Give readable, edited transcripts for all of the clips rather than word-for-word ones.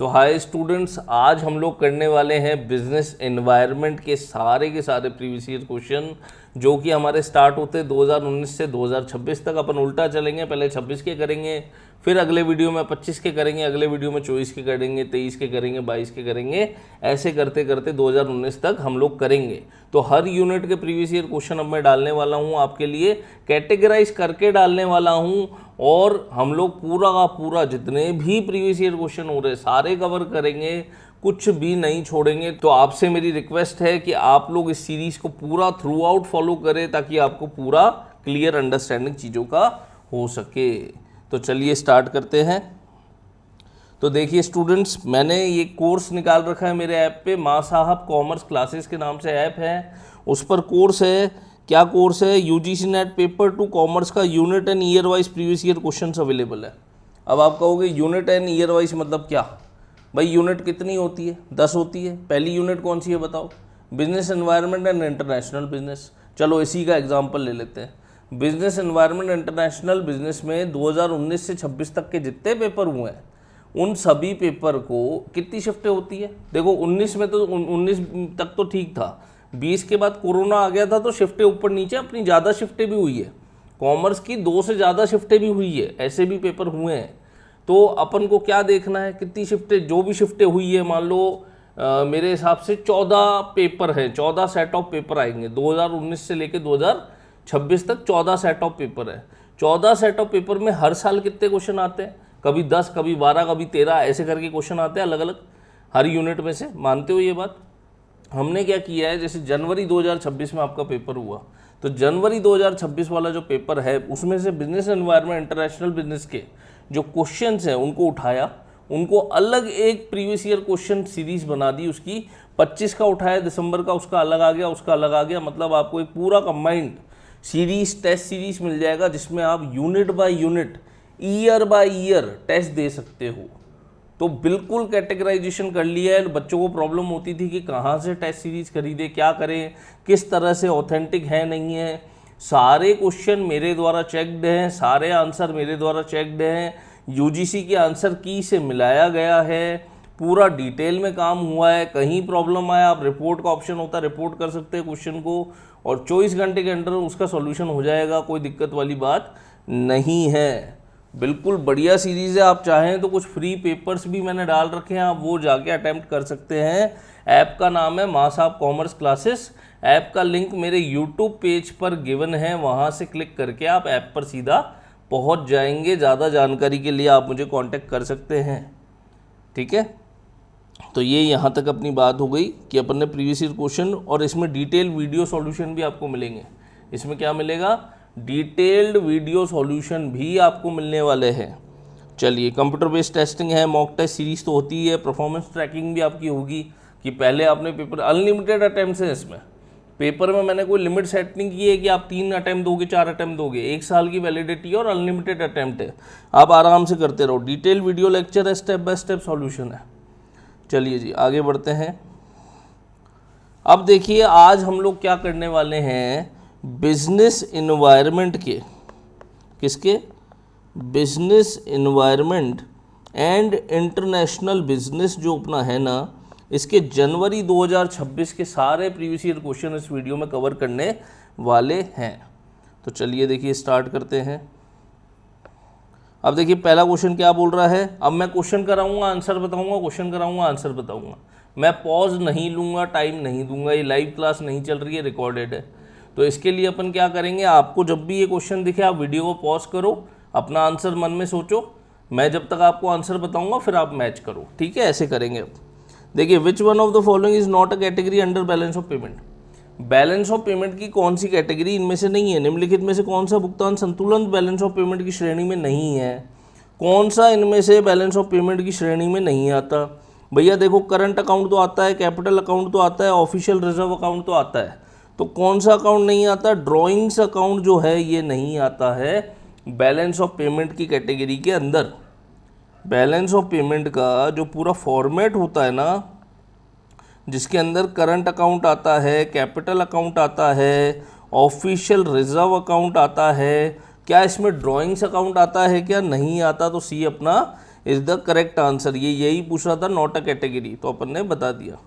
तो hi students, आज हम लोग करने वाले हैं बिजनेस एनवायरनमेंट के सारे प्रीवियस ईयर क्वेश्चन जो कि हमारे स्टार्ट होते हैं 2019 से 2026 तक। अपन उल्टा चलेंगे, पहले 26 के करेंगे, फिर अगले वीडियो में 25 के करेंगे, अगले वीडियो में 24 के करेंगे, 23 के करेंगे, 22 के करेंगे, ऐसे करते करते 2019 तक हम लोग करेंगे। तो हर यूनिट के प्रीवियस ईयर क्वेश्चन अब मैं डालने वाला हूँ आपके लिए, कैटेगराइज करके डालने वाला हूँ, और हम लोग पूरा का पूरा जितने भी प्रीवियस ईयर क्वेश्चन हो रहे सारे कवर करेंगे, कुछ भी नहीं छोड़ेंगे। तो आपसे मेरी रिक्वेस्ट है कि आप लोग इस सीरीज को पूरा थ्रू आउट फॉलो करें ताकि आपको पूरा क्लियर अंडरस्टैंडिंग चीज़ों का हो सके। तो चलिए स्टार्ट करते हैं। तो देखिए स्टूडेंट्स, मैंने ये कोर्स निकाल रखा है मेरे ऐप पे, माँ साहब कॉमर्स क्लासेस के नाम से ऐप है। उस पर कोर्स है, क्या कोर्स है, यूजीसी नेट पेपर 2 कॉमर्स का unit and year wise previous year questions available है। अब आप कहोगे यूनिट एंड ईयर वाइज मतलब क्या? भाई यूनिट कितनी होती है? 10 होती है। पहली यूनिट कौन सी है बताओ? Business environment and international business. चलो इसी का एग्जांपल ले लेते हैं। बिजनेस एनवायरनमेंट इंटरनेशनल बिजनेस में 2019 से 26 तक के जितने पेपर हुए हैं उन सभी पेपर को कितनी शिफ्टें होती है? देखो 19 में तो 19 तक तो ठीक था, 20 के बाद कोरोना आ गया था तो शिफ्टें ऊपर नीचे, अपनी ज़्यादा शिफ्टें भी हुई है। कॉमर्स की 2 से ज़्यादा शिफ्टें भी हुई है, ऐसे भी पेपर हुए हैं। तो अपन को क्या देखना है, कितनी शिफ्टें, जो भी शिफ्टें हुई है, मान लो मेरे हिसाब से 14 पेपर हैं, 14 सेट ऑफ पेपर आएंगे 2019 से लेकर 2026 तक। 14 सेट ऑफ पेपर है। 14 सेट ऑफ पेपर में हर साल कितने क्वेश्चन आते हैं? कभी 10, कभी 12, कभी 13, ऐसे करके क्वेश्चन आते हैं अलग अलग हर यूनिट में से। मानते हो ये बात? हमने क्या किया है, जैसे जनवरी 2026 में आपका पेपर हुआ, तो जनवरी 2026 वाला जो पेपर है उसमें से बिजनेस एनवायरनमेंट इंटरनेशनल बिजनेस के जो क्वेश्चंस हैं उनको उठाया, उनको अलग एक प्रीवियस ईयर क्वेश्चन सीरीज बना दी उसकी। 25 का उठाया दिसंबर का, उसका अलग आ गया, उसका अलग आ गया। मतलब आपको एक पूरा कंबाइंड सीरीज, टेस्ट सीरीज मिल जाएगा जिसमें आप unit by unit, year by year test दे सकते हो। तो बिल्कुल कैटेगराइजेशन कर लिया है। बच्चों को प्रॉब्लम होती थी कि कहाँ से टेस्ट सीरीज खरीदे, क्या करें, किस तरह से ऑथेंटिक है नहीं है। सारे क्वेश्चन मेरे द्वारा चेक्ड हैं, सारे आंसर मेरे द्वारा चेक्ड हैं, यूजीसी के आंसर की से मिलाया गया है, पूरा डिटेल में काम हुआ है। कहीं प्रॉब्लम आया, आप रिपोर्ट का ऑप्शन होता है, रिपोर्ट कर सकते हैं क्वेश्चन को, और 24 घंटे के अंदर उसका सॉल्यूशन हो जाएगा। कोई दिक्कत वाली बात नहीं है। बिल्कुल बढ़िया सीरीज़ है। आप चाहें तो कुछ फ्री पेपर्स भी मैंने डाल रखे हैं, आप वो जाके अटेम्प्ट कर सकते हैं। ऐप का नाम है माँ साहब कॉमर्स क्लासेस। ऐप का लिंक मेरे यूट्यूब पेज पर गिवन है, वहाँ से क्लिक करके आप ऐप पर सीधा पहुँच जाएंगे। ज़्यादा जानकारी के लिए आप मुझे कांटेक्ट कर सकते हैं, ठीक है। तो ये यहाँ तक अपनी बात हो गई कि अपन ने प्रीवियस ईयर क्वेश्चन, और इसमें डिटेल वीडियो सॉल्यूशन भी आपको मिलेंगे। इसमें क्या मिलेगा? डिटेल्ड वीडियो सॉल्यूशन भी आपको मिलने वाले हैं। चलिए, कंप्यूटर बेस्ड टेस्टिंग है, मॉक टेस्ट सीरीज तो होती है, परफॉर्मेंस ट्रैकिंग भी आपकी होगी कि पहले आपने पेपर, अनलिमिटेड अटैम्प्ट्स हैं इसमें। पेपर में मैंने कोई लिमिट सेट नहीं की है कि आप 3 अटैम्प्ट दोगे, 4 अटैम्प्ट दोगे। 1 साल की वैलिडिटी और अनलिमिटेड अटैम्प्ट है, आप आराम से करते रहो। डिटेल वीडियो लेक्चर है, स्टेप बाय स्टेप सॉल्यूशन है। चलिए जी आगे बढ़ते हैं। अब देखिए आज हम लोग क्या करने वाले हैं, बिजनेस एनवायरनमेंट के, किसके? Business environment and international business जो अपना है ना, इसके जनवरी 2026 के सारे प्रीवियस ईयर क्वेश्चन इस वीडियो में कवर करने वाले हैं। तो चलिए देखिए स्टार्ट करते हैं। अब देखिए पहला क्वेश्चन क्या बोल रहा है। अब मैं क्वेश्चन कराऊंगा, आंसर बताऊंगा, क्वेश्चन कराऊंगा, आंसर बताऊंगा। मैं पॉज नहीं लूँगा, टाइम नहीं दूंगा। ये लाइव क्लास नहीं चल रही है, रिकॉर्डेड है। तो इसके लिए अपन क्या करेंगे, आपको जब भी ये क्वेश्चन दिखे आप वीडियो को पॉज करो, अपना आंसर मन में सोचो, मैं जब तक आपको आंसर बताऊंगा फिर आप मैच करो, ठीक है। ऐसे करेंगे। अब देखिए, which one of the following is not a category under balance of payment. Balance of payment की कौन सी कैटेगरी इनमें से नहीं है? निम्नलिखित में से कौन सा भुगतान संतुलन बैलेंस ऑफ पेमेंट की श्रेणी में नहीं है? कौन सा इनमें से बैलेंस ऑफ पेमेंट की श्रेणी में नहीं आता? भैया देखो, करंट अकाउंट तो आता है, कैपिटल अकाउंट तो आता है, ऑफिशियल रिजर्व अकाउंट तो आता है। तो कौन सा अकाउंट नहीं आता? ड्रॉइंग्स अकाउंट जो है ये नहीं आता है बैलेंस ऑफ पेमेंट की कैटेगरी के अंदर। बैलेंस ऑफ पेमेंट का जो पूरा फॉर्मेट होता है ना, जिसके अंदर करंट अकाउंट आता है, कैपिटल अकाउंट आता है, ऑफिशियल रिजर्व अकाउंट आता है, क्या इसमें ड्राइंग्स अकाउंट आता है क्या? नहीं आता। तो सी अपना इज द करेक्ट आंसर। ये यही पूछ रहा था, नॉट अ कैटेगरी, तो अपन ने बता दिया।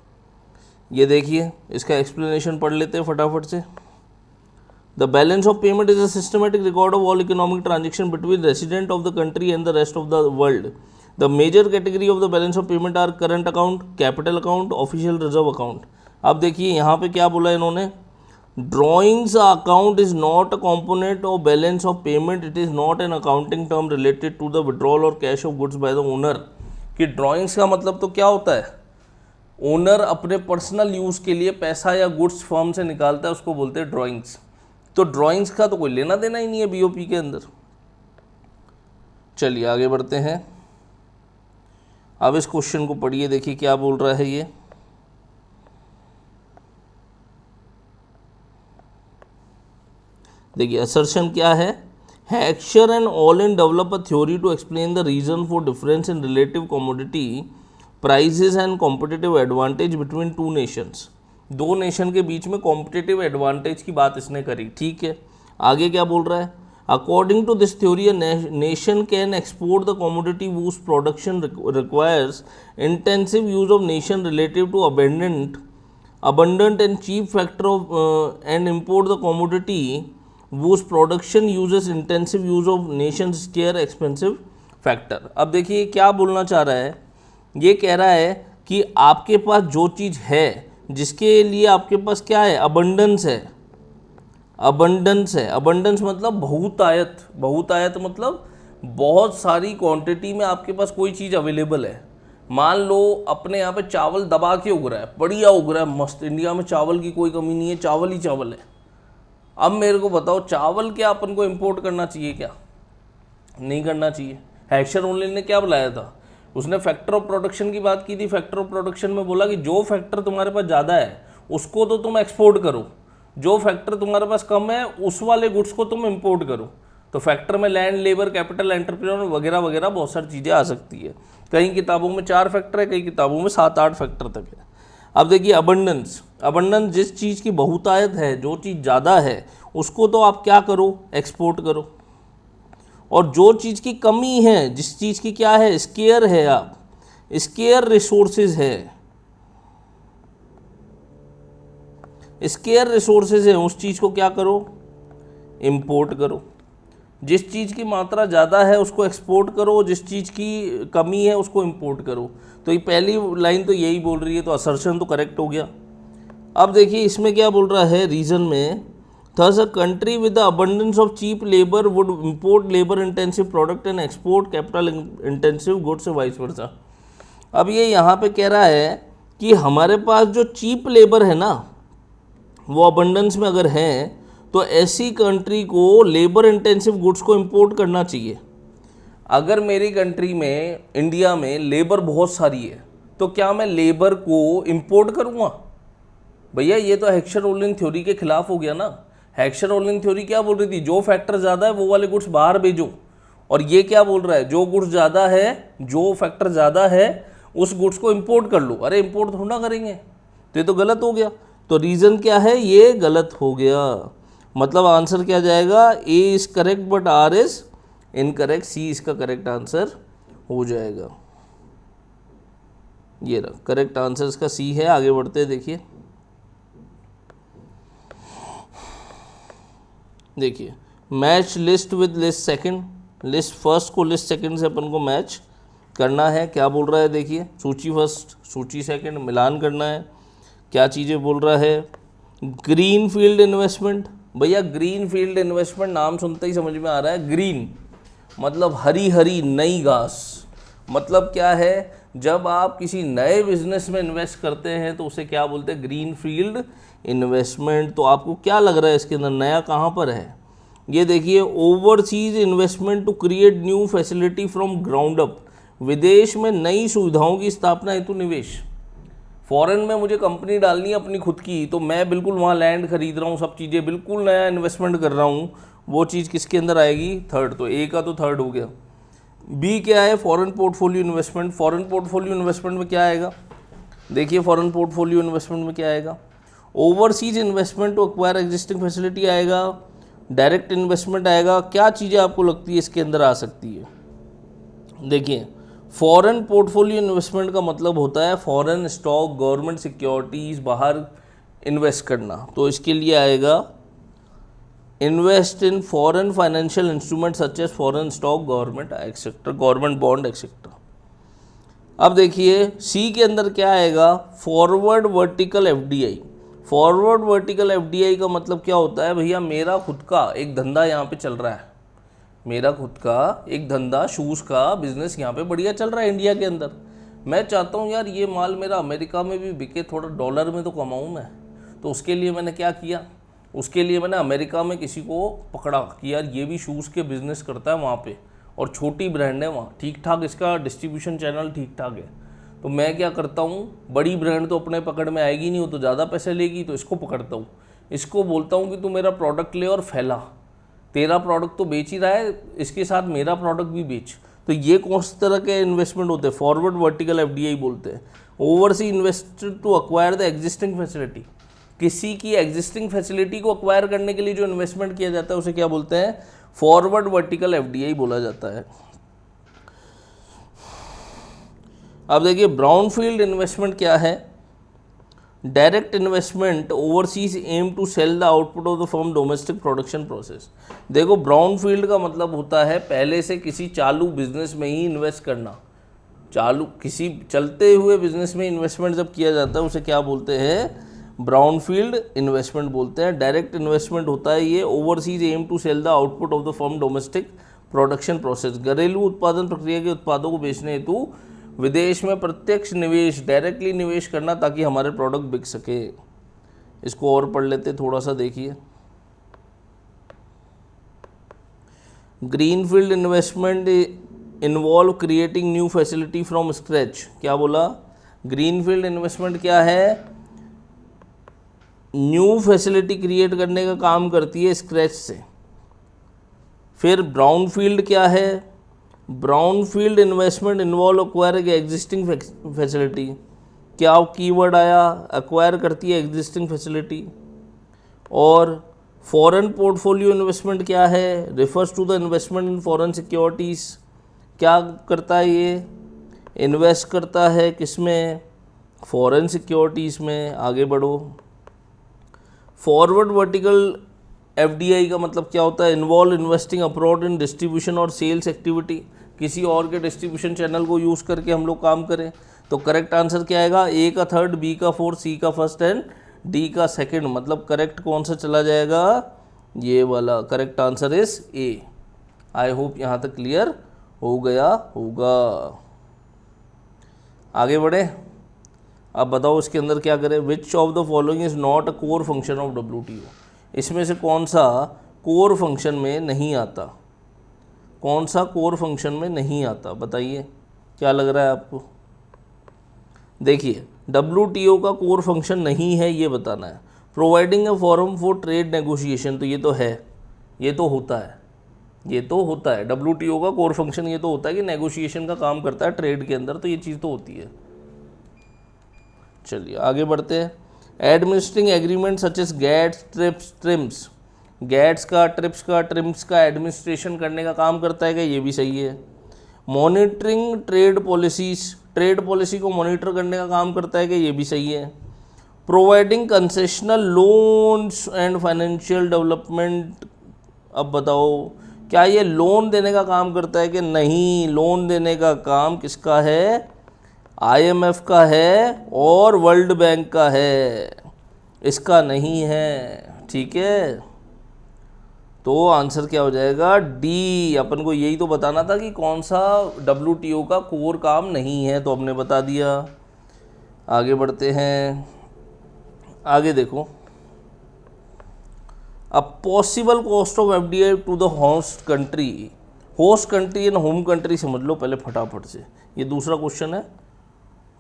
ये देखिए इसका एक्सप्लेनेशन पढ़ लेते हैं फटाफट से। The balance of payment is a systematic record of all economic transaction between resident of the country and the rest of the world. The major category of the balance of payment are current account, capital account, official reserve account. अब देखिए यहाँ पे क्या बोला इन्होंने, drawings account is not a component of balance of payment, it is not an accounting term related to the withdrawal और cash of goods by the owner. कि drawings का मतलब तो क्या होता है, ओनर अपने पर्सनल यूज़ के लिए पैसा या गुड्स फर्म से निकालता है, उसको बोलते हैं ड्रॉइंग्स। तो ड्रॉइंग्स का तो कोई लेना देना ही नहीं है बीओपी के अंदर। चलिए आगे बढ़ते हैं। अब इस क्वेश्चन को पढ़िए, देखिए क्या बोल रहा है ये। देखिए असर्शन क्या है, Heckscher and Ohlin develop a theory to explain the reason for difference in relative commodity prices and competitive advantage between two nations. दो नेशन के बीच में कॉम्पिटिटिव एडवांटेज की बात इसने करी, ठीक है। आगे क्या बोल रहा है, according to this theory nation can export the commodity whose production requires intensive use of nation relative to abundant and cheap factor of and import the commodity whose production uses intensive use of nation's scarce expensive factor। अब देखिए क्या बोलना चाह रहा है, ये कह रहा है कि आपके पास जो चीज़ है, जिसके लिए आपके पास क्या है, अबंडेंस है। अबंडेंस है, अबंडेंस मतलब बहुतायत, बहुतायत मतलब बहुत सारी क्वांटिटी में आपके पास कोई चीज़ अवेलेबल है। मान लो अपने यहाँ पे चावल दबा के उग रहा है, बढ़िया उग रहा है, मस्त, इंडिया में चावल की कोई कमी नहीं है, चावल ही चावल है। अब मेरे को बताओ, चावल क्या अपन को इंपोर्ट करना चाहिए क्या? नहीं करना चाहिए। हेक्सचर ओनली ने क्या बुलाया था, उसने फैक्टर ऑफ प्रोडक्शन की बात की थी। फैक्टर ऑफ प्रोडक्शन में बोला कि जो फैक्टर तुम्हारे पास ज़्यादा है उसको तो तुम एक्सपोर्ट करो, जो फैक्टर तुम्हारे पास कम है उस वाले गुड्स को तुम इंपोर्ट करो। तो फैक्टर में लैंड, लेबर, कैपिटल, एंटरप्रेन्योर वगैरह वगैरह बहुत सारी चीज़ें आ सकती है। कई किताबों में 4 फैक्टर है, कई किताबों में 7-8 फैक्टर तक है। अब देखिए अबंडेंस, अबंडेंस जिस चीज़ की बहुतायत है, जो चीज़ ज़्यादा है उसको तो आप क्या करो, एक्सपोर्ट करो। और जो चीज़ की कमी है, जिस चीज़ की क्या है, स्केयर है, आप स्केयर रिसोर्सेज है, स्केयर रिसोर्सेज है, उस चीज़ को क्या करो, इंपोर्ट करो। जिस चीज़ की मात्रा ज़्यादा है उसको एक्सपोर्ट करो, जिस चीज़ की कमी है उसको इंपोर्ट करो। तो ये पहली लाइन तो यही बोल रही है, तो असर्शन तो करेक्ट हो गया। अब देखिए इसमें क्या बोल रहा है रीजन में, thus a country with the abundance of cheap labour would import labour intensive product and export capital intensive goods vice versa. अब ये यहाँ पे कह रहा है कि हमारे पास जो चीप लेबर है ना, वो अबंडेंस में अगर हैं, तो ऐसी कंट्री को लेबर इंटेंसिव गुड्स को इंपोर्ट करना चाहिए। अगर मेरी कंट्री में, इंडिया में लेबर बहुत सारी है, तो क्या मैं लेबर को इंपोर्ट करूँगा? भैया ये तो हेक्सचर-ओलिन थ्योरी के खिलाफ हो गया ना। हेक्सचर-ओलिन थ्योरी क्या बोल रही थी, जो फैक्टर ज़्यादा है वो वाले गुड्स बाहर भेजो। और ये क्या बोल रहा है, जो गुड्स ज़्यादा है, जो फैक्टर ज़्यादा है उस गुड्स को इंपोर्ट कर लो। अरे इंपोर्ट थोड़ा ना करेंगे, तो ये तो गलत हो गया। तो रीज़न क्या है, ये गलत हो गया। मतलब आंसर क्या जाएगा, A is correct but R is incorrect, C इसका करेक्ट आंसर हो जाएगा। ये रहा करेक्ट आंसर, इसका सी है। आगे बढ़ते हैं, देखिए देखिए match list with list second, list first को लिस्ट सेकंड से अपन को मैच करना है। क्या बोल रहा है, देखिए सूची फर्स्ट सूची सेकंड मिलान करना है। क्या चीज़ें बोल रहा है, ग्रीन फील्ड इन्वेस्टमेंट। भैया ग्रीन फील्ड इन्वेस्टमेंट नाम सुनते ही समझ में आ रहा है, ग्रीन मतलब हरी हरी नई घास। मतलब क्या है, जब आप किसी नए बिजनेस में इन्वेस्ट करते हैं तो उसे क्या बोलते हैं, ग्रीन फील्ड इन्वेस्टमेंट। तो आपको क्या लग रहा है इसके अंदर नया कहाँ पर है? ये देखिए, overseas investment to create new facility from ground up, विदेश में नई सुविधाओं की स्थापना हेतु निवेश। फॉरेन में मुझे कंपनी डालनी है अपनी खुद की, तो मैं बिल्कुल वहाँ लैंड खरीद रहा हूँ, सब चीज़ें बिल्कुल नया इन्वेस्टमेंट कर रहा हूँ। वो चीज़ किसके अंदर आएगी, थर्ड। तो ए का तो थर्ड हो गया। बी क्या है, foreign portfolio investment. Foreign portfolio investment में क्या आएगा, देखिए फॉरेन पोर्टफोलियो इन्वेस्टमेंट में क्या आएगा, overseas investment to acquire existing facility आएगा, डायरेक्ट इन्वेस्टमेंट आएगा। क्या चीज़ें आपको लगती है इसके अंदर आ सकती है? देखिए फॉरेन पोर्टफोलियो इन्वेस्टमेंट का मतलब होता है फॉरेन स्टॉक, गवर्नमेंट सिक्योरिटीज़ बाहर इन्वेस्ट करना। तो इसके लिए आएगा invest in foreign financial instrument such as foreign stock, government etcetera, government bond etcetera. अब देखिए सी के अंदर क्या आएगा, forward vertical FDI. Forward vertical FDI का मतलब क्या होता है, भैया मेरा खुद का एक धंधा यहाँ पे चल रहा है, मेरा खुद का एक धंधा शूज़ का बिजनेस यहाँ पे बढ़िया चल रहा है इंडिया के अंदर। मैं चाहता हूँ यार ये माल मेरा अमेरिका में भी बिके, थोड़ा डॉलर में तो कमाऊँ मैं। तो उसके लिए मैंने क्या किया, उसके लिए मैंने अमेरिका में किसी को पकड़ा कि यार ये भी शूज़ के बिज़नेस करता है वहाँ पे, और छोटी ब्रांड है वहाँ, ठीक ठाक इसका डिस्ट्रीब्यूशन चैनल ठीक ठाक है। तो मैं क्या करता हूँ, बड़ी ब्रांड तो अपने पकड़ में आएगी नहीं, वो तो ज़्यादा पैसे लेगी, तो इसको पकड़ता हूँ, इसको बोलता हूँ कि तू मेरा प्रोडक्ट ले और फैला, तेरा प्रोडक्ट तो बेच ही रहा है, इसके साथ मेरा प्रोडक्ट भी बेच। तो ये कौन सी तरह के इन्वेस्टमेंट होते हैं, फॉरवर्ड वर्टिकल एफडीआई बोलते हैं। Overseas invested to acquire the existing facility, किसी की एग्जिस्टिंग फैसिलिटी को अक्वायर करने के लिए जो इन्वेस्टमेंट किया जाता है उसे क्या बोलते हैं, फॉरवर्ड वर्टिकल एफडीआई बोला जाता है। अब देखिए ब्राउनफील्ड इन्वेस्टमेंट क्या है, direct investment overseas aim to sell the output of the firm domestic production process. देखो ब्राउनफील्ड का मतलब होता है पहले से किसी चालू बिजनेस में ही इन्वेस्ट करना, चालू किसी चलते हुए बिजनेस में इन्वेस्टमेंट जब किया जाता है उसे क्या बोलते हैं, ब्राउनफील्ड इन्वेस्टमेंट बोलते हैं। डायरेक्ट इन्वेस्टमेंट होता है ये overseas aim to sell the output of the firm domestic production process, घरेलू उत्पादन प्रक्रिया के उत्पादों को बेचने हेतु विदेश में प्रत्यक्ष निवेश, डायरेक्टली निवेश करना ताकि हमारे प्रोडक्ट बिक सके। इसको और पढ़ लेते थोड़ा सा, देखिए greenfield investment involve creating new facility from scratch. क्या बोला, ग्रीनफील्ड इन्वेस्टमेंट क्या है, न्यू फैसिलिटी क्रिएट करने का काम करती है स्क्रैच से। फिर ब्राउनफील्ड क्या है, brownfield investment involve acquiring existing facility. क्या कीवर्ड आया, अक्वायर करती है एग्जिस्टिंग फैसिलिटी। और फॉरेन पोर्टफोलियो इन्वेस्टमेंट क्या है, refers to the investment in foreign securities. क्या करता है ये, इन्वेस्ट करता है किसमें, फॉरेन सिक्योरिटीज़ में। आगे बढ़ो, फॉरवर्ड वर्टिकल एफडीआई का मतलब क्या होता है, involve investing abroad in distribution और सेल्स एक्टिविटी, किसी और के डिस्ट्रीब्यूशन चैनल को यूज़ करके हम लोग काम करें। तो करेक्ट आंसर क्या आएगा, ए का थर्ड, बी का फोर्थ, सी का फर्स्ट एंड डी का सेकंड। मतलब करेक्ट कौन सा चला जाएगा, ये वाला। Correct answer is a. I hope यहाँ तक क्लियर हो गया होगा। आगे बढ़े, अब बताओ इसके अंदर क्या करें, which of the following is not a core function of WTO। इसमें से कौन सा कोर फंक्शन में नहीं आता, कौन सा कोर फंक्शन में नहीं आता, बताइए क्या लग रहा है आपको। देखिए WTO का कोर फंक्शन नहीं है ये बताना है। Providing a forum for trade negotiation, तो ये तो है, ये तो होता है, ये तो होता है। WTO का कोर फंक्शन ये तो होता है कि नेगोशिएशन का काम करता है ट्रेड के अंदर, तो ये चीज़ तो होती है। चलिए आगे बढ़ते हैं। Administering agreement such as gets, trips, TRIMS. Gets का, ट्रिप्स का, ट्रिम्स का एडमिनिस्ट्रेशन करने का काम करता है क्या, ये भी सही है। Monitoring trade policies, trade policy को मॉनिटर करने का काम करता है क्या, ये भी सही है। Providing concessional loans and financial development, अब बताओ क्या ये लोन देने का काम करता है कि नहीं, लोन देने का काम किसका है, IMF का है और वर्ल्ड बैंक का है, इसका नहीं है। ठीक है, तो आंसर क्या हो जाएगा, डी। अपन को यही तो बताना था कि कौन सा WTO का कोर काम नहीं है, तो हमने बता दिया। आगे बढ़ते हैं, आगे देखो, अब possible cost of FDI to the host country. Host country and home country समझ लो पहले फटाफट से, ये दूसरा क्वेश्चन है।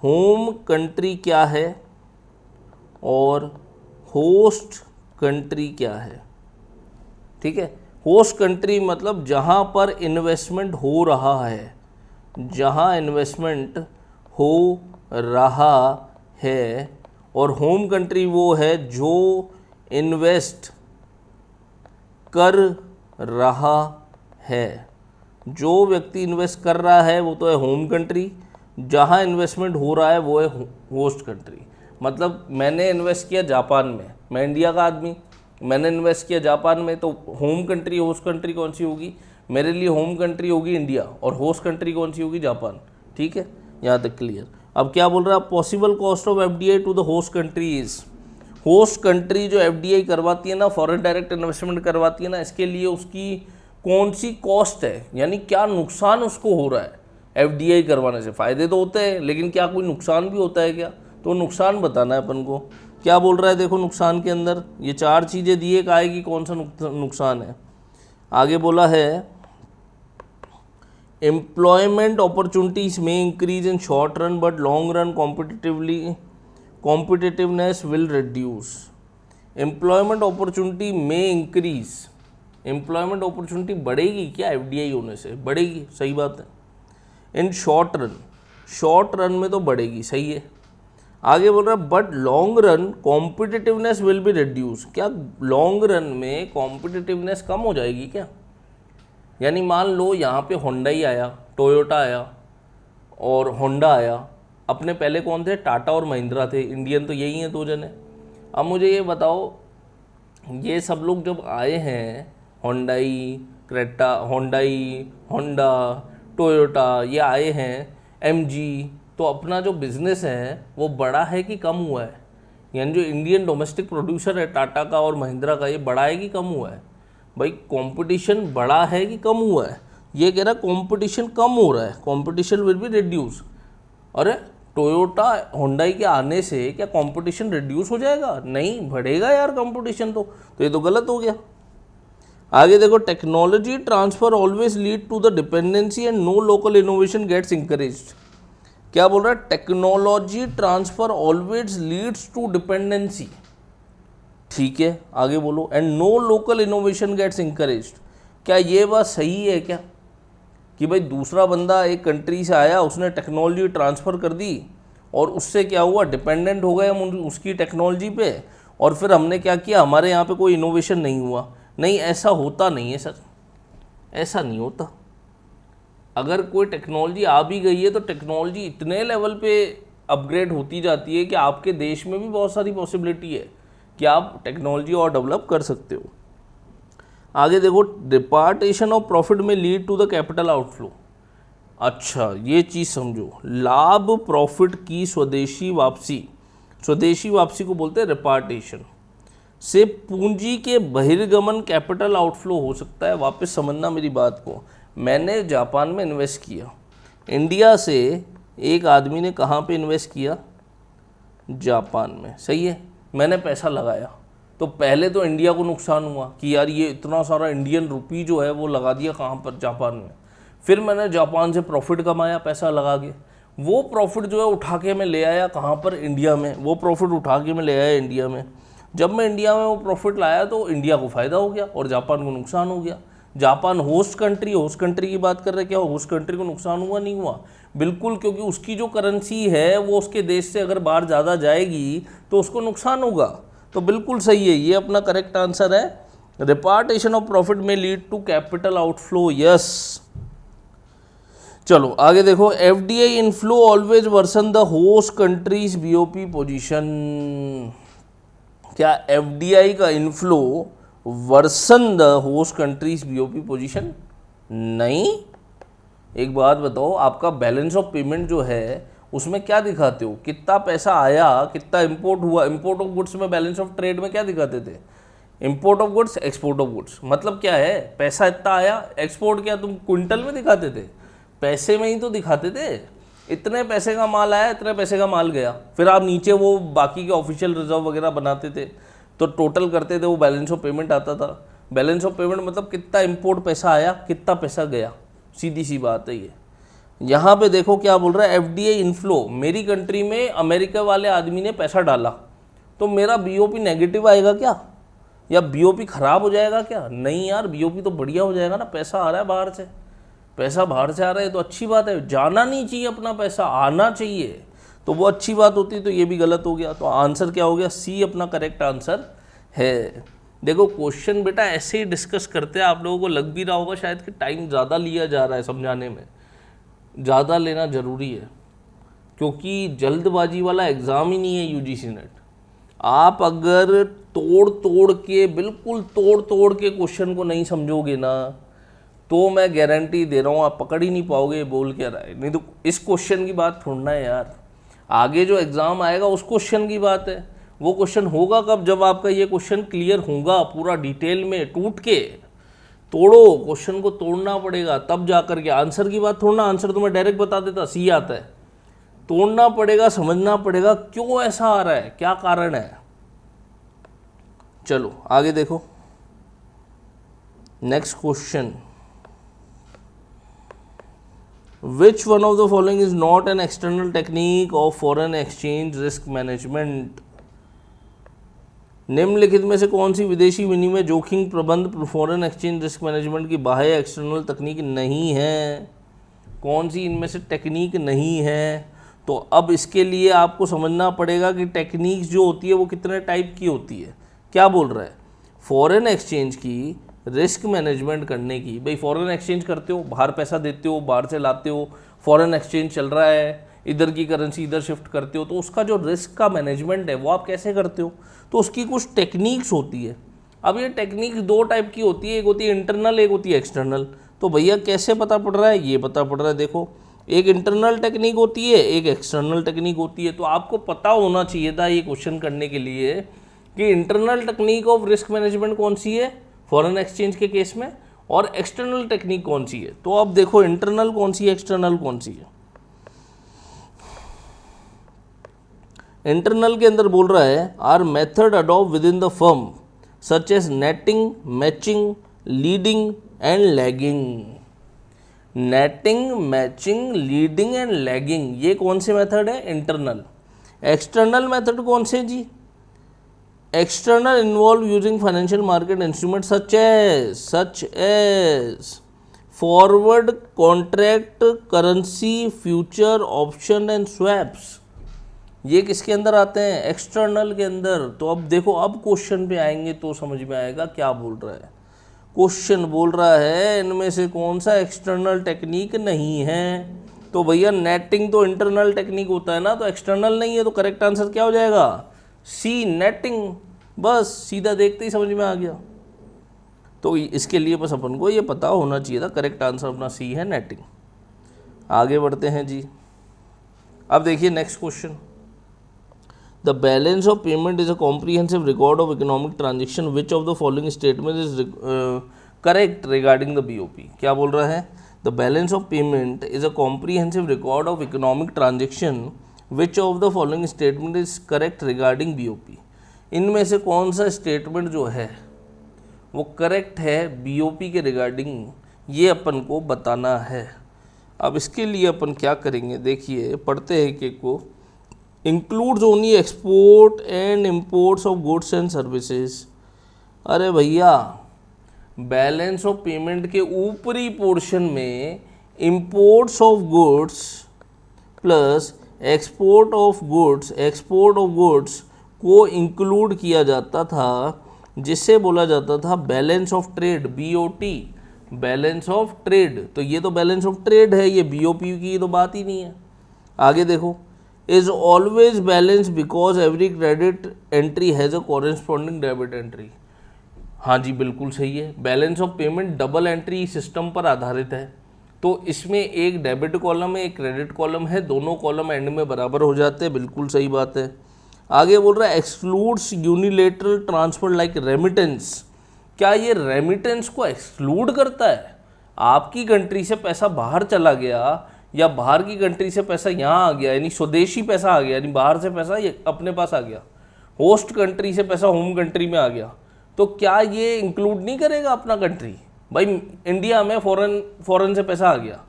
होम कंट्री क्या है और होस्ट कंट्री क्या है। ठीक है, होस्ट कंट्री मतलब जहाँ पर इन्वेस्टमेंट हो रहा है, जहाँ इन्वेस्टमेंट हो रहा है, और होम कंट्री वो है जो इन्वेस्ट कर रहा है, जो व्यक्ति इन्वेस्ट कर रहा है वो तो है होम कंट्री, जहाँ इन्वेस्टमेंट हो रहा है वो है होस्ट कंट्री। मतलब मैंने इन्वेस्ट किया जापान में, मैं इंडिया का आदमी, मैंने इन्वेस्ट किया जापान में, तो होम कंट्री होस्ट कंट्री कौन सी होगी? मेरे लिए होम कंट्री होगी इंडिया और होस्ट कंट्री कौन सी होगी? जापान। ठीक है, यहाँ तक क्लियर। अब क्या बोल रहा है? Possible cost of FDI to the host country is, host country जो एफडीआई करवाती है ना, फॉरेन डायरेक्ट इन्वेस्टमेंट करवाती है ना, इसके लिए उसकी कौन सी कॉस्ट है, यानी क्या नुकसान उसको हो रहा है एफडीआई करवाने से। फ़ायदे तो होते हैं लेकिन क्या कोई नुकसान भी होता है क्या? तो नुकसान बताना है अपन को। क्या बोल रहा है देखो, नुकसान के अंदर ये 4 चीज़ें दिए, आएगी कौन सा नुकसान है। आगे बोला है एम्प्लॉयमेंट अपॉर्चुनिटीज में increase in short run but long run competitiveness will reduce. Employment opportunity में इंक्रीज, एम्प्लॉयमेंट अपॉर्चुनिटी बढ़ेगी क्या एफडीआई होने से? बढ़ेगी, सही बात है। In short run, short run में तो बढ़ेगी, सही है। आगे बोल रहा है but long run competitiveness will be reduce. क्या लॉन्ग रन में कॉम्पिटिटिवनेस कम हो जाएगी क्या? यानी मान लो यहाँ पे होंडाई आया, टोयोटा आया और होंडा आया, अपने पहले कौन थे? टाटा और महिंद्रा थे, इंडियन तो यही हैं 2 जने। अब मुझे ये बताओ, ये सब लोग जब आए हैं, होंडाई, क्रेटा, होंडा, टोयोटा, ये आए हैं, एमजी, तो अपना जो बिज़नेस है वो बड़ा है कि कम हुआ है? यानी जो इंडियन डोमेस्टिक प्रोड्यूसर है टाटा का और महिंद्रा का, ये बड़ा है कि कम हुआ है? भाई कंपटीशन बड़ा है कि कम हुआ है? ये कह रहा है कंपटीशन कम हो रहा है, कंपटीशन विल बी रिड्यूस। अरे टोयोटा होंडाई के आने से क्या कंपटीशन रिड्यूस हो जाएगा? नहीं, बढ़ेगा यार कंपटीशन। तो ये तो गलत हो गया। आगे देखो, technology transfer always lead to the dependency and no local innovation gets encouraged. क्या बोल रहा है? Technology transfer always leads to dependency. ठीक है, आगे बोलो, and no local innovation gets encouraged. क्या ये बात सही है क्या कि भाई दूसरा बंदा एक कंट्री से आया, उसने टेक्नोलॉजी ट्रांसफ़र कर दी और उससे क्या हुआ? डिपेंडेंट हो गए हम उसकी टेक्नोलॉजी पे, और फिर हमने क्या किया? हमारे यहाँ पे कोई इनोवेशन नहीं हुआ। नहीं, ऐसा होता नहीं है सर, ऐसा नहीं होता। अगर कोई टेक्नोलॉजी आ भी गई है तो टेक्नोलॉजी इतने लेवल पे अपग्रेड होती जाती है कि आपके देश में भी बहुत सारी पॉसिबिलिटी है कि आप टेक्नोलॉजी और डेवलप कर सकते हो। आगे देखो, repatriation of profit may lead to the capital outflow. अच्छा, ये चीज़ समझो, लाभ प्रॉफिट की स्वदेशी वापसी को बोलते हैं रिपार्टेशन, से पूंजी के बहिर्गमन कैपिटल आउटफ्लो हो सकता है। वापस समझना मेरी बात को। मैंने जापान में इन्वेस्ट किया, इंडिया से एक आदमी ने कहाँ पे इन्वेस्ट किया? जापान में, सही है। मैंने पैसा लगाया तो पहले तो इंडिया को नुकसान हुआ कि यार ये इतना सारा इंडियन रुपी जो है वो लगा दिया कहाँ पर? जापान में। फिर मैंने जापान से प्रॉफिट कमाया पैसा लगा के, वो प्रॉफिट जो है उठा के मैं ले आया कहाँ पर? इंडिया में। वो प्रॉफिट उठा के मैं ले आया इंडिया में। जब मैं इंडिया में वो प्रॉफिट लाया तो इंडिया को फ़ायदा हो गया और जापान को नुकसान हो गया। जापान होस्ट कंट्री की बात कर रहे, क्या होस्ट कंट्री को नुकसान हुआ? नहीं हुआ, बिल्कुल, क्योंकि उसकी जो करेंसी है वो उसके देश से अगर बाहर ज़्यादा जाएगी तो उसको नुकसान होगा। तो बिल्कुल सही है, ये अपना करेक्ट आंसर है। Repatriation of profit may lead to capital outflow, yes. चलो आगे देखो, FDI inflow always worsen the host country's BOP position. क्या एफडीआई का inflow worsen the host country's BOP position? नहीं। एक बात बताओ, आपका बैलेंस ऑफ पेमेंट जो है उसमें क्या दिखाते हो? कितना पैसा आया, कितना इंपोर्ट हुआ। इंपोर्ट ऑफ गुड्स में बैलेंस ऑफ ट्रेड में क्या दिखाते थे? Import of goods, export of goods. मतलब क्या है? पैसा इतना आया, एक्सपोर्ट क्या तुम क्विंटल में दिखाते थे? पैसे में ही तो दिखाते थे। इतने पैसे का माल आया, इतने पैसे का माल गया, फिर आप नीचे वो बाकी के ऑफिशियल रिजर्व वगैरह बनाते थे तो टोटल करते थे, वो बैलेंस ऑफ पेमेंट आता था। बैलेंस ऑफ पेमेंट मतलब कितना इंपोर्ट पैसा आया, कितना पैसा गया, सीधी सी बात है ये। यहाँ पे देखो क्या बोल रहा है, एफडीआई इनफ्लो। मेरी कंट्री में अमेरिका वाले आदमी ने पैसा डाला तो मेरा बीओपी नेगेटिव आएगा क्या, या बीओपी खराब हो जाएगा क्या? नहीं यार, बीओपी तो बढ़िया हो जाएगा ना। पैसा आ रहा है बाहर से, पैसा बाहर से आ रहा है तो अच्छी बात है। जाना नहीं चाहिए, अपना पैसा आना चाहिए, तो वो अच्छी बात होती है। तो ये भी गलत हो गया। तो आंसर क्या हो गया? सी अपना करेक्ट आंसर है। देखो क्वेश्चन बेटा ऐसे ही डिस्कस करते हैं, आप लोगों को लग भी रहा होगा शायद कि टाइम ज़्यादा लिया जा रहा है समझाने में, ज़्यादा लेना ज़रूरी है क्योंकि जल्दबाजी वाला एग्ज़ाम ही नहीं है यूजीसी नेट। आप अगर तोड़ तोड़ के, बिल्कुल तोड़ तोड़ के क्वेश्चन को नहीं समझोगे ना, तो मैं गारंटी दे रहा हूँ आप पकड़ ही नहीं पाओगे ये बोल क्या रहा है। नहीं तो इस क्वेश्चन की बात छोड़ना है यार, आगे जो एग्ज़ाम आएगा उस क्वेश्चन की बात है। वो क्वेश्चन होगा कब, जब आपका ये क्वेश्चन क्लियर होगा पूरा डिटेल में, टूट के तोड़ो, क्वेश्चन को तोड़ना पड़ेगा तब जा कर के। आंसर की बात थोड़ा, आंसर तो मैं डायरेक्ट बता देता, सी आता है। तोड़ना पड़ेगा, समझना पड़ेगा क्यों ऐसा आ रहा है, क्या कारण है। चलो आगे देखो next question, which one of the following is not an external technique of foreign exchange risk management. निम्नलिखित में से कौन सी विदेशी विनिमय जोखिम प्रबंध फॉरेन एक्सचेंज रिस्क मैनेजमेंट की बाह्य एक्सटर्नल तकनीक नहीं है। कौन सी इनमें से टेक्निक नहीं है। तो अब इसके लिए आपको समझना पड़ेगा कि टेक्निक्स जो होती है वो कितने टाइप की होती है। क्या बोल रहा है, फॉरेन एक्सचेंज की रिस्क मैनेजमेंट करने की, भाई फॉरेन एक्सचेंज करते हो, बाहर पैसा देते हो, बाहर से लाते हो, फॉरेन एक्सचेंज चल रहा है, इधर की करेंसी इधर शिफ्ट करते हो, तो उसका जो रिस्क का मैनेजमेंट है वो आप कैसे करते हो, तो उसकी कुछ टेक्निक्स होती है। अब ये टेक्निक्स दो टाइप की होती है, एक होती है इंटरनल, एक होती है एक्सटर्नल। तो भैया कैसे पता पड़ रहा है, ये पता पड़ रहा है, देखो एक इंटरनल टेक्निक होती है, एक एक्सटर्नल टेक्निक होती है। तो आपको पता होना चाहिए था ये क्वेश्चन करने के लिए कि internal technique of risk management कौन सी है फॉरेन एक्सचेंज के केस में, और एक्सटर्नल टेक्निक कौन सी है। तो अब देखो इंटरनल कौन सी है, एक्सटर्नल कौन सी है। इंटरनल के अंदर बोल रहा है are method adopt within the firm such as netting, matching, leading and lagging. Netting, matching, leading and lagging, ये कौन से मेथड है, इंटरनल। एक्सटर्नल मेथड कौन से जी, external involve using financial market instrument such as forward contract, currency, future, option and swaps. ये किसके अंदर आते हैं, एक्सटर्नल के अंदर। तो अब देखो, अब क्वेश्चन पे आएंगे तो समझ में आएगा क्या बोल रहा है। क्वेश्चन बोल रहा है इनमें से कौन सा एक्सटर्नल टेक्निक नहीं है। तो भैया नेटिंग तो इंटरनल टेक्निक होता है ना, तो एक्सटर्नल नहीं है, तो करेक्ट आंसर क्या हो जाएगा, सी, नेटिंग। बस सीधा देखते ही समझ में आ गया। तो इसके लिए बस अपन को ये पता होना चाहिए था, करेक्ट आंसर अपना सी है, नेटिंग। आगे बढ़ते हैं जी। अब देखिए next question, the balance of payment is a comprehensive record of economic transaction, which of the following statement is correct regarding the BOP. क्या बोल रहा है, the balance of payment is a comprehensive record of economic transaction, which of the following statement is correct regarding BOP. इनमें से कौन सा statement जो है वो करेक्ट है बीओपी के रिगार्डिंग, ये अपन को बताना है। अब इसके लिए अपन क्या करेंगे, देखिए पढ़ते हैं कि को includes only export and imports of goods and services. अरे भैया बैलेंस ऑफ पेमेंट के ऊपरी पोर्शन में imports of goods plus export of goods को इंक्लूड किया जाता था, जिससे बोला जाता था balance of trade, BOT, balance of trade. तो ये तो बैलेंस ऑफ ट्रेड है, ये बीओपी की तो बात ही नहीं है। आगे देखो, is always balance because every credit entry has a corresponding debit entry. हाँ जी बिल्कुल सही है, balance of payment double entry system पर आधारित है। तो इसमें एक डेबिट कॉलम है, एक क्रेडिट कॉलम है, दोनों कॉलम एंड में बराबर हो जाते हैं, बिल्कुल सही बात है। आगे बोल रहा है excludes unilateral transfer like remittance. क्या ये रेमिटेंस को एक्सक्लूड करता है, आपकी कंट्री से पैसा बाहर चला गया या बाहर की कंट्री से पैसा यहाँ आ गया, यानी स्वदेशी पैसा आ गया, यानी बाहर से पैसा ये अपने पास आ गया, होस्ट कंट्री से पैसा होम कंट्री में आ गया, तो क्या ये इंक्लूड नहीं करेगा अपना कंट्री। भाई इंडिया में फॉरेन से पैसा आ गया,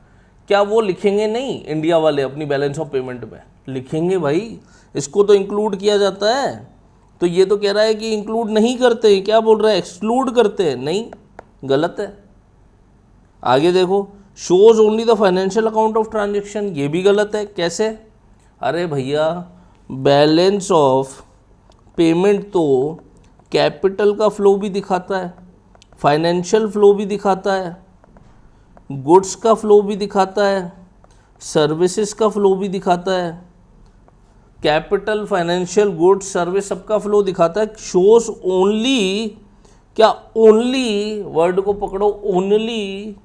क्या वो लिखेंगे नहीं इंडिया वाले अपनी बैलेंस ऑफ पेमेंट में, लिखेंगे भाई, इसको तो इंक्लूड किया जाता है। तो ये तो कह रहा है कि इंक्लूड नहीं करते, क्या बोल रहा है, एक्सक्लूड करते हैं, नहीं, गलत है। आगे देखो, shows only the financial account of transaction, ये भी गलत है। कैसे, अरे भैया बैलेंस ऑफ पेमेंट तो कैपिटल का फ्लो भी दिखाता है, फाइनेंशियल फ्लो भी दिखाता है, गुड्स का फ्लो भी दिखाता है, सर्विसेज का फ्लो भी दिखाता है। कैपिटल, फाइनेंशियल, गुड्स, सर्विस सबका फ्लो दिखाता है। शोज ओनली, क्या ओनली वर्ड को पकड़ो, ओनली,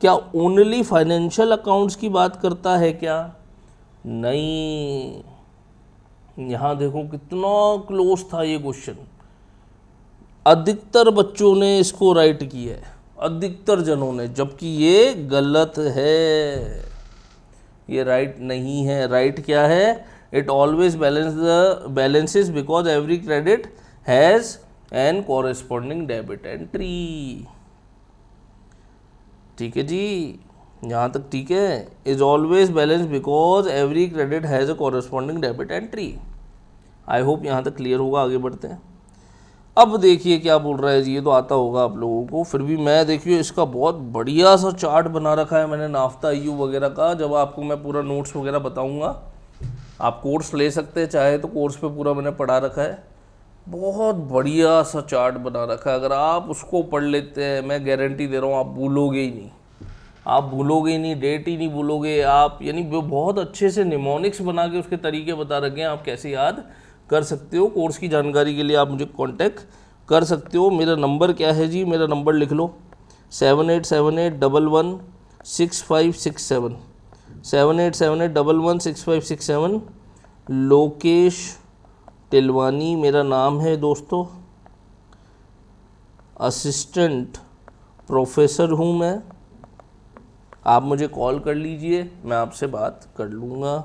क्या ओनली फाइनेंशियल अकाउंट्स की बात करता है क्या? नहीं। यहां देखो कितना क्लोज था ये क्वेश्चन। अधिकतर बच्चों ने इसको राइट किया है, अधिकतर जनों ने, जबकि ये गलत है, ये राइट नहीं है। राइट क्या है? It always balances because every credit has an corresponding debit entry. ठीक है जी, यहाँ तक ठीक है। Is always balance because every credit has a corresponding debit entry. I hope यहाँ तक क्लियर होगा। आगे बढ़ते हैं। अब देखिए क्या बोल रहा है जी, ये तो आता होगा आप लोगों को, फिर भी मैं देखिए इसका बहुत बढ़िया सा चार्ट बना रखा है मैंने नाफ्ता EU वगैरह का। जब आपको मैं पूरा नोट्स वगैरह बताऊँगा, आप कोर्स ले सकते हैं चाहे तो, कोर्स पे पूरा मैंने पढ़ा रखा है। बहुत बढ़िया सा चार्ट बना रखा है, अगर आप उसको पढ़ लेते हैं मैं गारंटी दे रहा हूँ आप भूलोगे ही नहीं, आप भूलोगे ही नहीं, डेट ही नहीं भूलोगे आप। यानी वो बहुत अच्छे से निमोनिक्स बना के उसके तरीके बता रखे हैं, आप कैसे याद कर सकते हो। कोर्स की जानकारी के लिए आप मुझे कांटेक्ट कर सकते हो। मेरा नंबर क्या है जी, मेरा नंबर लिख लो 7878116567, 7878116567। लोकेश टिलवानी मेरा नाम है दोस्तों, असिस्टेंट प्रोफेसर हूँ मैं। आप मुझे कॉल कर लीजिए, मैं आपसे बात कर लूँगा।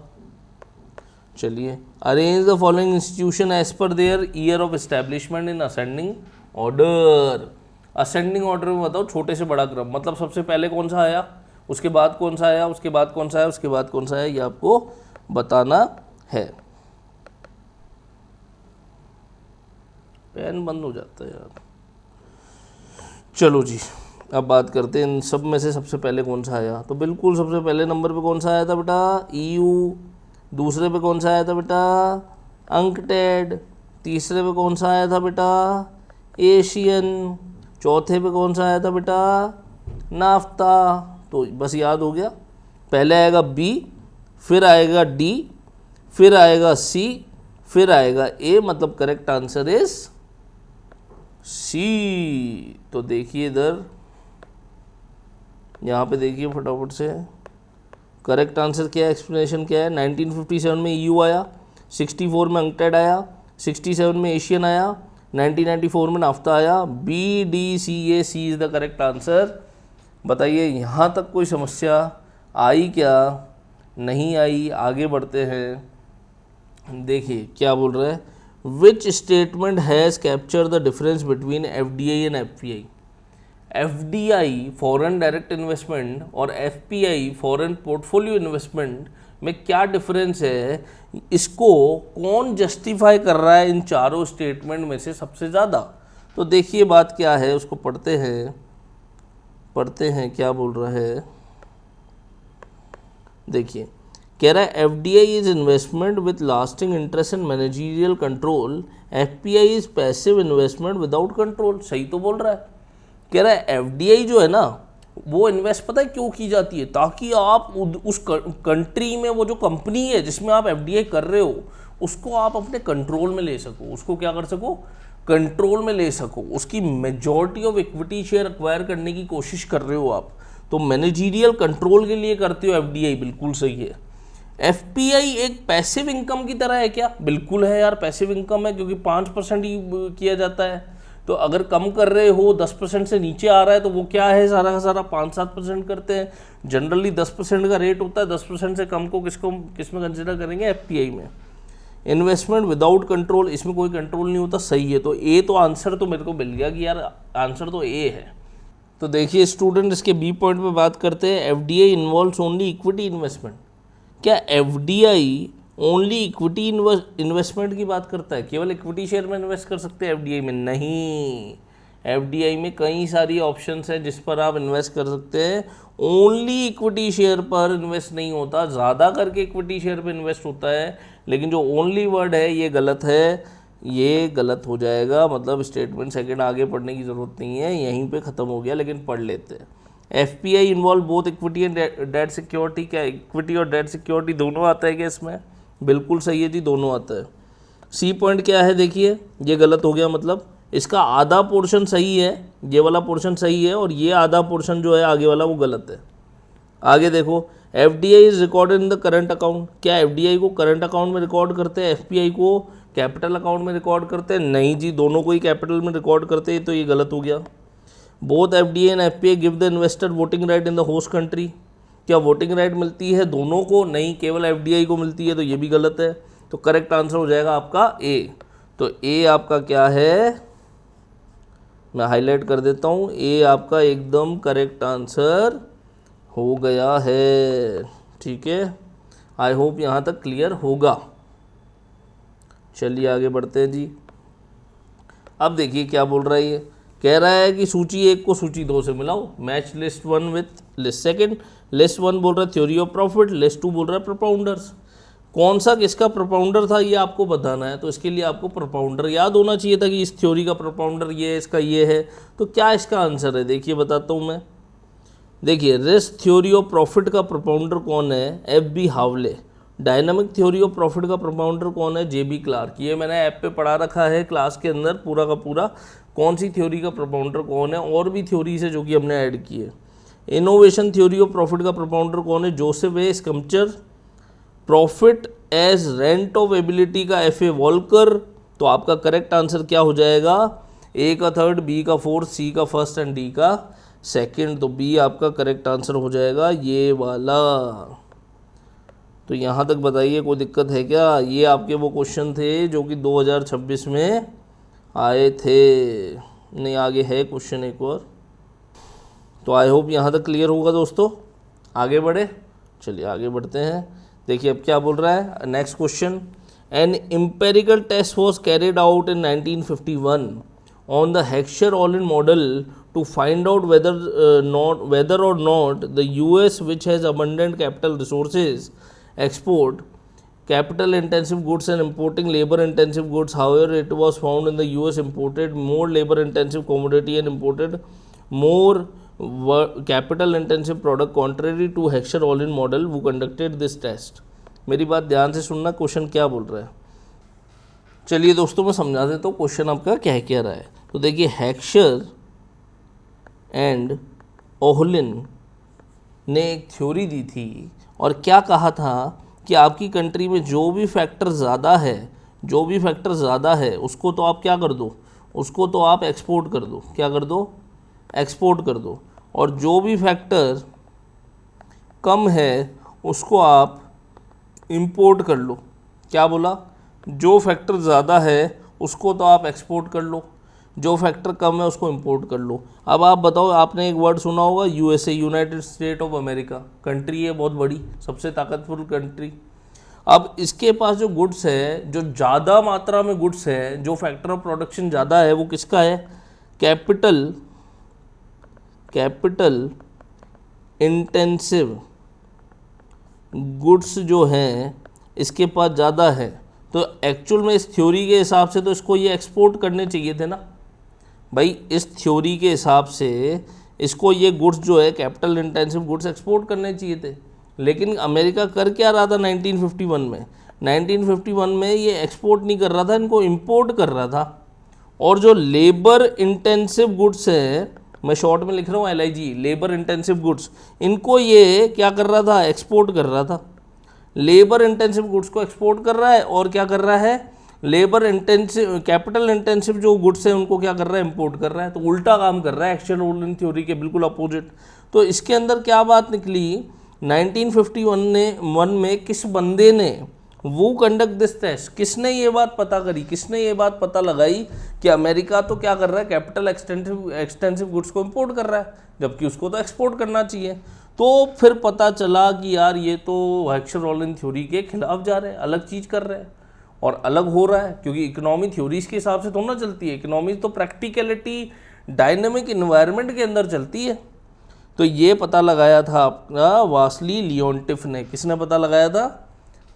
चलिए, arrange the following institution as per their year of establishment in ascending order. Ascending order में बताओ, छोटे से बड़ा क्रम, मतलब सबसे पहले कौन सा आया, उसके बाद कौन सा आया, उसके बाद कौन सा आया, उसके बाद कौन सा आया, ये आपको बताना है। पेन बंद हो जाता है यार। चलो जी, अब बात करते हैं इन सब में से सबसे पहले कौन सा आया। तो बिल्कुल सबसे पहले नंबर पे कौन सा आया था बेटा, EU। दूसरे पे कौन सा आया था बेटा, अंकटेड। तीसरे पे कौन सा आया था बेटा, एशियन। चौथे पे कौन सा आया था बेटा, नाफ्ता। तो बस याद हो गया, पहले आएगा B, फिर आएगा D, फिर आएगा C, फिर आएगा A, मतलब करेक्ट आंसर इज C। तो देखिए इधर, यहाँ पे देखिए फटाफट से, करेक्ट आंसर क्या है, एक्सप्लेनेशन क्या है। 1957 में EU आया, 64 में अंकटेड आया, 67 में एशियन आया, 1994 में नाफ्ता आया। BDCAC is the correct answer. बताइए यहाँ तक कोई समस्या आई क्या, नहीं आई? आगे बढ़ते हैं। देखिए क्या बोल रहा है, which statement has capture the difference between FDI and FPI। FDI foreign direct investment और FPI फॉरेन पोर्टफोलियो इन्वेस्टमेंट में क्या डिफरेंस है, इसको कौन जस्टिफाई कर रहा है इन चारों स्टेटमेंट में से सबसे ज़्यादा। तो देखिए बात क्या है, उसको पढ़ते हैं क्या बोल रहा है। देखिए कह रहा है FDI is investment with lasting interest and managerial control, FPI is passive investment without control. सही तो बोल रहा है। कह रहा है FDI जो है ना, वो इन्वेस्ट पता है क्यों की जाती है, ताकि आप उस कंट्री में वो जो कंपनी है जिसमें आप FDI कर रहे हो उसको आप अपने कंट्रोल में ले सको, उसको क्या कर सको, कंट्रोल में ले सको, उसकी majority of equity share acquire करने की कोशिश कर रहे हो आप, तो मैनेजरियल कंट्रोल के लिए करते हो FDI। बिल्कुल सही है। FPI एक पैसिव इनकम की तरह है क्या? बिल्कुल है यार, पैसिव इनकम है, क्योंकि 5% ही किया जाता है। तो अगर कम कर रहे हो, 10% से नीचे आ रहा है, तो वो क्या है, सारा का सारा 5-7% करते हैं। जनरली 10% का रेट होता है, 10% से कम को किसमें कंसिडर करेंगे, FPI में। इन्वेस्टमेंट विदाउट कंट्रोल, इसमें कोई कंट्रोल नहीं होता। सही है। तो ए तो आंसर तो मेरे को मिल गया कि यार आंसर तो ए है। तो देखिए स्टूडेंट, इसके बी पॉइंट पे बात करते हैं। FDI involves only equity investment. क्या FDI ओनली इक्विटी इन्वेस्टमेंट की बात करता है, केवल इक्विटी शेयर में इन्वेस्ट कर सकते हैं FDI में? नहीं, FDI में कई सारी ऑप्शंस हैं जिस पर आप इन्वेस्ट कर सकते हैं। ओनली इक्विटी शेयर पर इन्वेस्ट नहीं होता, ज़्यादा करके इक्विटी शेयर पर इन्वेस्ट होता है। लेकिन जो ओनली वर्ड है ये गलत है। ये गलत हो जाएगा, मतलब स्टेटमेंट सेकंड आगे पढ़ने की ज़रूरत नहीं है, यहीं पे ख़त्म हो गया, लेकिन पढ़ लेते हैं। FPI involve both equity and debt security, क्या इक्विटी और डेट सिक्योरिटी दोनों आता है क्या इसमें? बिल्कुल सही है जी, दोनों आता है। सी पॉइंट क्या है देखिए, ये गलत हो गया, मतलब इसका आधा पोर्शन सही है, ये वाला पोर्शन सही है, और ये आधा पोर्शन जो है आगे वाला वो गलत है। आगे देखो, FDI is recorded in the current account, क्या एफडीआई को करंट अकाउंट में रिकॉर्ड करते हैं, एफपीआई को कैपिटल अकाउंट में रिकॉर्ड करते हैं? नहीं जी, दोनों को ही कैपिटल में रिकॉर्ड करते हैं, तो ये गलत हो गया। Both FDI and FPI give the investor voting right in the host country, क्या वोटिंग राइट मिलती है दोनों को? नहीं, केवल एफडीआई को मिलती है, तो ये भी गलत है। तो करेक्ट आंसर हो जाएगा आपका ए। तो ए आपका क्या है, मैं हाईलाइट कर देता हूँ, ए आपका एकदम करेक्ट आंसर हो गया है। ठीक है, आई होप यहाँ तक क्लियर होगा। चलिए आगे बढ़ते हैं जी। अब देखिए क्या बोल रहा है ये, कह रहा है कि सूची 1 को सूची 2 से मिलाओ, match list 1 with list second. List 1 बोल रहा है थ्योरी ऑफ प्रॉफिट, लिस्ट 2 बोल रहा है प्रोपाउंडर्स। कौन सा किसका प्रोपाउंडर था ये आपको बताना है, तो इसके लिए आपको प्रोपाउंडर याद होना चाहिए था कि इस थ्योरी का प्रोपाउंडर ये है, इसका ये है। तो क्या इसका आंसर है, देखिए बताता हूँ मैं। देखिए, रिस्क थ्योरी ऑफ प्रॉफिट का प्रोपाउंडर कौन है? F B Hawley. Dynamic theory of profit का प्रोपाउंडर कौन है? J B Clark. ये मैंने ऐप पे पढ़ा रखा है क्लास के अंदर पूरा का पूरा, कौन सी थ्योरी का प्रोपाउंडर कौन है, और भी थ्योरीज है जो कि हमने ऐड की है। इनोवेशन थ्योरी ऑफ प्रॉफिट का प्रोपाउंडर कौन है? Joseph A Schumpeter. Profit as rent of ability का एफ ए वॉल्कर। तो आपका करेक्ट आंसर क्या हो जाएगा? ए का थर्ड, बी का फोर्थ, सी का फर्स्ट एंड डी का सेकंड। तो बी आपका करेक्ट आंसर हो जाएगा ये वाला। तो यहाँ तक बताइए कोई दिक्कत है क्या? ये आपके वो क्वेश्चन थे जो कि 2026 में आए थे। नहीं, आगे है क्वेश्चन एक और। तो आई होप यहाँ तक क्लियर होगा दोस्तों। आगे बढ़े, चलिए आगे बढ़ते हैं। देखिए अब क्या बोल रहा है next question. An empirical test was carried out in 1951 on the Heckscher Ohlin model to find out whether or not the US, which has abundant capital resources, export capital intensive goods and importing labor intensive goods. However, it was found in the US imported more labor intensive commodity and imported more capital intensive product, contrary to Heckscher-Ohlin model who conducted this test. मेरी बात ध्यान से सुनना, question क्या बोल रहा है। चलिए दोस्तों मैं समझा देता हूँ क्वेश्चन आपका क्या कह रहा है। तो देखिए, हेक्सचर एंड ओहलिन ने एक थ्योरी दी थी और क्या कहा था कि आपकी कंट्री में जो भी फैक्टर ज़्यादा है उसको तो आप क्या कर दो, उसको तो आप एक्सपोर्ट कर दो। क्या कर दो? एक्सपोर्ट कर दो। और जो भी फैक्टर कम है उसको आप इंपोर्ट कर लो। क्या बोला? जो फैक्टर ज़्यादा है उसको तो आप एक्सपोर्ट कर लो, जो फैक्टर कम है उसको इंपोर्ट कर लो। अब आप बताओ, आपने एक वर्ड सुना होगा USA, United state of America. Country है बहुत बड़ी, सबसे ताकतवर कंट्री। अब इसके पास जो गुड्स है, जो ज़्यादा मात्रा में गुड्स है, जो फैक्टर ऑफ प्रोडक्शन ज़्यादा है, वो किसका है? कैपिटल इंटेंसिव गुड्स जो हैं इसके पास ज़्यादा है। तो एक्चुअल में इस थ्योरी के हिसाब से तो इसको ये एक्सपोर्ट करने चाहिए थे ना भाई। इस थ्योरी के हिसाब से इसको ये गुड्स जो है कैपिटल इंटेंसिव गुड्स एक्सपोर्ट करने चाहिए थे। लेकिन अमेरिका कर क्या रहा था 1951 में? 1951 में ये एक्सपोर्ट नहीं कर रहा था, इनको इंपोर्ट कर रहा था। और जो लेबर इंटेंसिव गुड्स है, मैं शॉर्ट में लिख रहा हूँ LIG, लेबर इंटेंसिव गुड्स, इनको ये क्या कर रहा था? एक्सपोर्ट कर रहा था। लेबर इंटेंसिव गुड्स को एक्सपोर्ट कर रहा है और क्या कर रहा है? लेबर इंटेंसिव कैपिटल इंटेंसिव जो गुड्स हैं उनको क्या कर रहा है? इंपोर्ट कर रहा है। तो उल्टा काम कर रहा है, हेक्सचर-ओलिन थ्योरी के बिल्कुल अपोजिट। तो इसके अंदर क्या बात निकली? 1951 में किस बंदे ने वो कंडक्ट दिस टेस्ट, किसने ये बात पता करी, किसने ये बात पता लगाई कि अमेरिका तो क्या कर रहा है? कैपिटल एक्सटेंसिव गुड्स को इंपोर्ट कर रहा है, जबकि उसको तो एक्सपोर्ट करना चाहिए। तो फिर पता चला कि यार ये तो हेक्सचर-ओलिन थ्योरी के खिलाफ जा रहे हैं, अलग चीज़ कर रहे हैं। और अलग हो रहा है क्योंकि इकोनॉमी थ्योरीज के हिसाब से थोड़ा ना चलती है। इकोनॉमी तो प्रैक्टिकलिटी, डायनेमिक इन्वायरमेंट के अंदर चलती है। तो ये पता लगाया था आपका वासली लियोनटिफ ने। किसने पता लगाया था?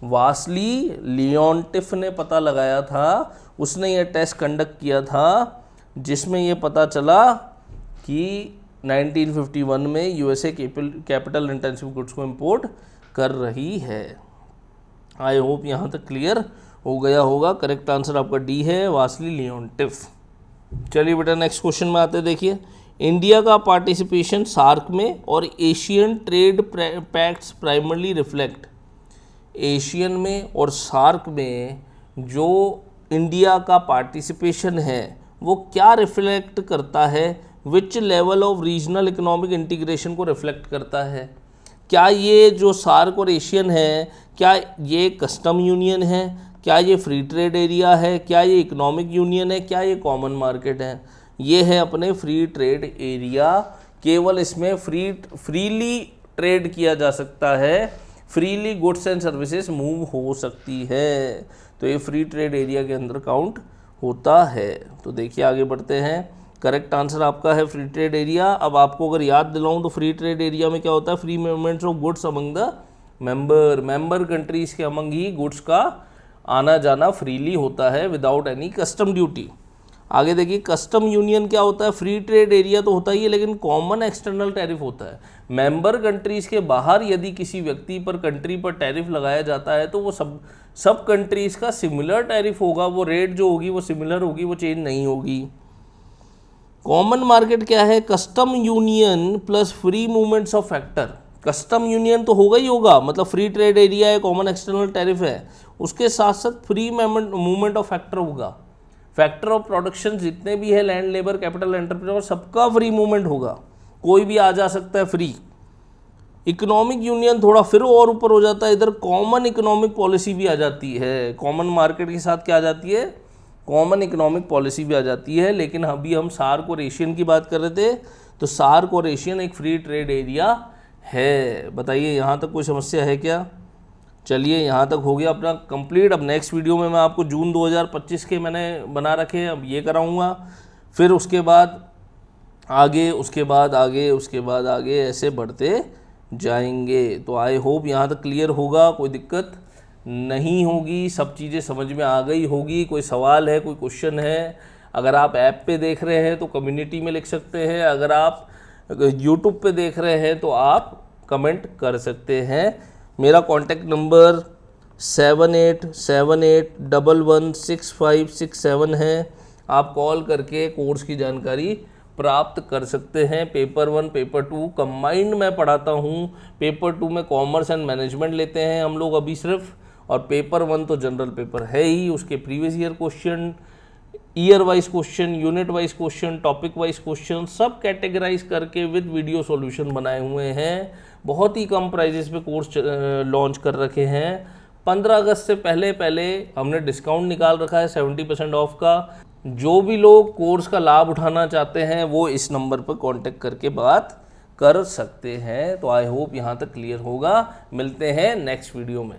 वासली लियोनटिफ ने पता लगाया था, उसने ये टेस्ट कंडक्ट किया था जिसमें ये पता चला कि 1951 में यूएसए कैपिटल इंटेंसिव गुड्स को इंपोर्ट कर रही है। आई होप यहाँ तक क्लियर हो गया होगा। करेक्ट आंसर आपका डी है, वासली लियोनटिफ। चलिए बेटा नेक्स्ट क्वेश्चन में आते हैं। देखिए, इंडिया का पार्टिसिपेशन सार्क में और Asian trade pacts primarily reflect, Asian में और सार्क में जो इंडिया का पार्टिसिपेशन है वो क्या रिफ्लेक्ट करता है, which level of regional economic integration को रिफ्लेक्ट करता है। क्या ये जो सार्क और एशियन है, क्या ये कस्टम यूनियन है, क्या ये फ्री ट्रेड एरिया है, क्या ये इकोनॉमिक यूनियन है, क्या ये कॉमन मार्केट है। ये है अपने फ्री ट्रेड एरिया। केवल इसमें फ्रीली ट्रेड किया जा सकता है, freely goods and services move हो सकती है, तो ये फ्री ट्रेड एरिया के अंदर काउंट होता है। तो देखिए आगे बढ़ते हैं। करेक्ट आंसर आपका है फ्री ट्रेड एरिया। अब आपको अगर याद दिलाऊं तो फ्री ट्रेड एरिया में क्या होता है, free movements of goods among the member countries के अमंग ही गुड्स का आना जाना फ्रीली होता है विदाउट एनी कस्टम ड्यूटी। आगे देखिए, कस्टम यूनियन क्या होता है, फ्री ट्रेड एरिया तो होता ही है लेकिन कॉमन एक्सटर्नल टैरिफ होता है। मेंबर कंट्रीज के बाहर यदि किसी व्यक्ति पर, कंट्री पर टैरिफ लगाया जाता है तो वो सब कंट्रीज का सिमिलर टैरिफ होगा, वो रेट जो होगी वो सिमिलर होगी, वो चेंज नहीं होगी। कॉमन मार्केट क्या है, custom union plus free movements of factor. Custom union तो होगा ही होगा, मतलब फ्री ट्रेड एरिया है, कॉमन एक्सटर्नल टैरिफ है, उसके साथ साथ फ्री मूवमेंट ऑफ फैक्टर होगा। फैक्टर ऑफ प्रोडक्शन जितने भी है, लैंड, लेबर, कैपिटल, एंटरप्रेन्योर, सबका फ्री मूवमेंट होगा, कोई भी आ जा सकता है फ्री। इकोनॉमिक यूनियन थोड़ा फिर और ऊपर हो जाता है, इधर कॉमन इकोनॉमिक पॉलिसी भी आ जाती है। कॉमन मार्केट के साथ क्या आ जाती है, कॉमन इकोनॉमिक पॉलिसी भी आ जाती है। लेकिन अभी हम सार्क और एशियन की बात कर रहे थे, तो सार्क और एशियन एक फ्री ट्रेड एरिया है। बताइए यहाँ तक कोई समस्या है क्या। चलिए यहाँ तक हो गया अपना कंप्लीट। अब नेक्स्ट वीडियो में मैं आपको जून 2025 के मैंने बना रखे हैं, अब ये कराऊंगा, फिर उसके बाद आगे, उसके बाद आगे, उसके बाद आगे, ऐसे बढ़ते जाएंगे। तो आई होप यहाँ तक क्लियर होगा, कोई दिक्कत नहीं होगी, सब चीज़ें समझ में आ गई होगी। कोई सवाल है, कोई क्वेश्चन है, अगर आप ऐप पे देख रहे हैं तो कम्युनिटी में लिख सकते हैं, अगर आप यूट्यूब पे देख रहे हैं तो आप कमेंट कर सकते हैं। मेरा कॉन्टैक्ट नंबर 7878116567 है, आप कॉल करके कोर्स की जानकारी प्राप्त कर सकते हैं। पेपर 1 पेपर 2 कंबाइंड मैं पढ़ाता हूँ। पेपर 2 में कॉमर्स एंड मैनेजमेंट लेते हैं हम लोग अभी सिर्फ, और पेपर 1 तो जनरल पेपर है ही, उसके previous year question, year wise question, unit wise question, topic wise question सब कैटेगराइज करके विद वीडियो सॉल्यूशन बनाए हुए हैं। बहुत ही कम प्राइजेस पे कोर्स लॉन्च कर रखे हैं। 15 अगस्त से पहले हमने डिस्काउंट निकाल रखा है 70% ऑफ का। जो भी लोग कोर्स का लाभ उठाना चाहते हैं वो इस नंबर पर कांटेक्ट करके बात कर सकते हैं। तो आई होप यहाँ तक क्लियर होगा। मिलते हैं नेक्स्ट वीडियो में।